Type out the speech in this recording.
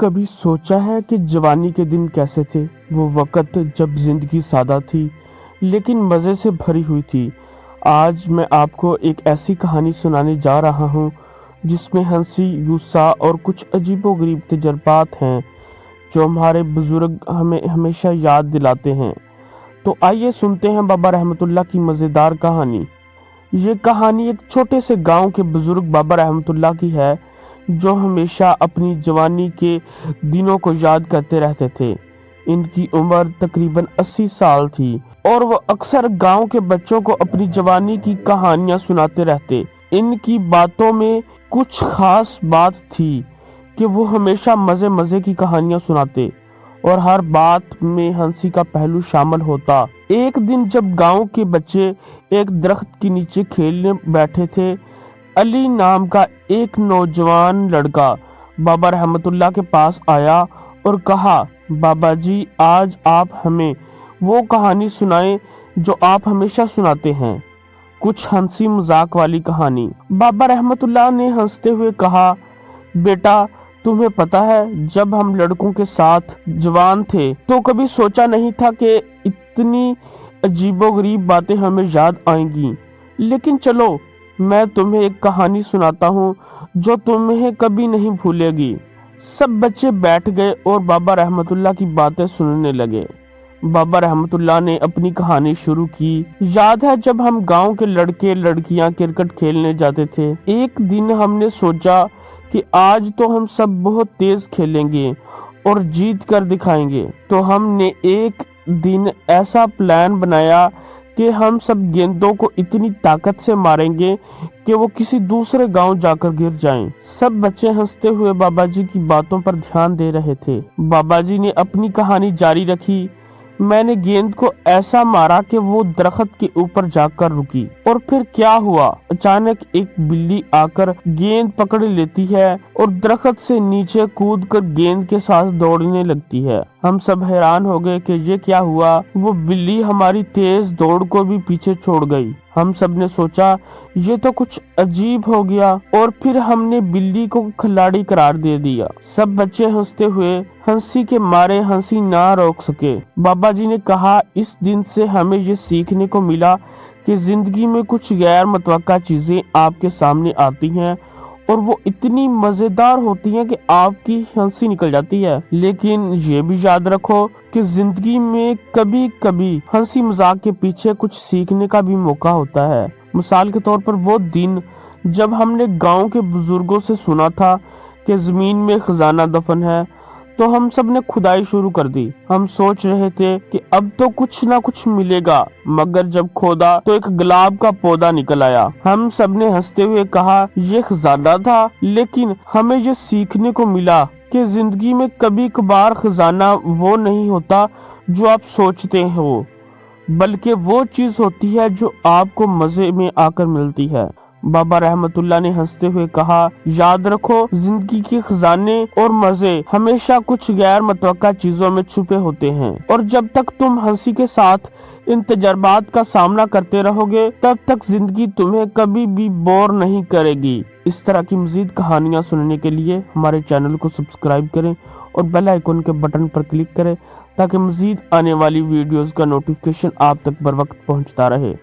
कभी सोचा है कि जवानी के दिन कैसे थे? वो वक़्त जब ज़िंदगी सादा थी लेकिन मज़े से भरी हुई थी। आज मैं आपको एक ऐसी कहानी सुनाने जा रहा हूँ जिसमें हंसी, गुस्सा और कुछ अजीबो-गरीब तजुर्बात हैं जो हमारे बुज़ुर्ग हमें हमेशा याद दिलाते हैं। तो आइए सुनते हैं बाबा रहमतुल्लाह की मज़ेदार कहानी। ये कहानी एक छोटे से गांव के बुज़ुर्ग बाबा रहमतुल्लाह की है जो हमेशा अपनी जवानी के दिनों को याद करते रहते थे। इनकी उम्र तकरीबन 80 साल थी और वो अक्सर गांव के बच्चों को अपनी जवानी की कहानियां सुनाते रहते। इनकी बातों में कुछ खास बात थी कि वो हमेशा मज़े मज़े की कहानियां सुनाते और हर बात में हंसी का पहलू शामिल होता। एक दिन जब गांव के बच्चे एक दरख्त के नीचे खेलने बैठे थे, अली नाम का एक नौजवान लड़का बाबा रहमतुल्लाह के पास आया और कहा, बाबा जी, आज आप हमें वो कहानी सुनाएं जो आप हमेशा सुनाते हैं, कुछ हंसी मजाक वाली कहानी। बाबा रहमतुल्लाह ने हंसते हुए कहा, बेटा, तुम्हें पता है, जब हम लड़कों के साथ जवान थे तो कभी सोचा नहीं था कि इतनी अजीबोगरीब बातें हमें याद आएंगी। लेकिन चलो, मैं तुम्हें एक कहानी सुनाता हूँ जो तुम्हें कभी नहीं भूलेगी। सब बच्चे बैठ गए और बाबा रहमतुल्लाह की बातें सुनने लगे। बाबा रहमतुल्लाह ने अपनी कहानी शुरू की। याद है, जब हम गांव के लड़के लड़कियां क्रिकेट खेलने जाते थे, एक दिन हमने सोचा कि आज तो हम सब बहुत तेज खेलेंगे और जीत कर दिखाएंगे। तो हमने एक दिन ऐसा प्लान बनाया कि हम सब गेंदों को इतनी ताकत से मारेंगे कि वो किसी दूसरे गांव जाकर गिर जाएं। सब बच्चे हंसते हुए बाबा जी की बातों पर ध्यान दे रहे थे। बाबा जी ने अपनी कहानी जारी रखी। मैंने गेंद को ऐसा मारा कि वो दरख्त के ऊपर जाकर रुकी। और फिर क्या हुआ? अचानक एक बिल्ली आकर गेंद पकड़ लेती है और दरख्त से नीचे कूदकर गेंद के साथ दौड़ने लगती है। हम सब हैरान हो गए कि ये क्या हुआ। वो बिल्ली हमारी तेज दौड़ को भी पीछे छोड़ गई। हम सब ने सोचा ये तो कुछ अजीब हो गया और फिर हमने बिल्ली को खिलाड़ी करार दे दिया। सब बच्चे हंसते हुए हंसी के मारे हंसी ना रोक सके। बाबा जी ने कहा, इस दिन से हमें ये सीखने को मिला कि जिंदगी में कुछ गैर मुतवक्का चीजें आपके सामने आती हैं और वो इतनी मजेदार होती हैं कि आपकी हंसी निकल जाती है। लेकिन ये भी याद रखो कि जिंदगी में कभी कभी हंसी मजाक के पीछे कुछ सीखने का भी मौका होता है। मिसाल के तौर पर वो दिन जब हमने गांव के बुजुर्गों से सुना था कि जमीन में खजाना दफन है, तो हम सब ने खुदाई शुरू कर दी। हम सोच रहे थे कि अब तो कुछ ना कुछ मिलेगा, मगर जब खोदा तो एक गुलाब का पौधा निकल आया। हम सब ने हंसते हुए कहा, ये खजाना था। लेकिन हमें ये सीखने को मिला कि जिंदगी में कभी कभार खजाना वो नहीं होता जो आप सोचते हो, बल्कि वो चीज होती है जो आपको मजे में आकर मिलती है। बाबा रहमतुल्लाह ने हंसते हुए कहा, याद रखो, जिंदगी के खजाने और मजे हमेशा कुछ गैर मुतवक्का चीजों में छुपे होते हैं और जब तक तुम हंसी के साथ इन तजर्बात का सामना करते रहोगे, तब तक जिंदगी तुम्हें कभी भी बोर नहीं करेगी। इस तरह की मजीद कहानियां सुनने के लिए हमारे चैनल को सब्सक्राइब करें और बेल आइकन के बटन पर क्लिक करें ताकि मजीद आने वाली वीडियोस का नोटिफिकेशन आप तक बर वक्त पहुंचता रहे।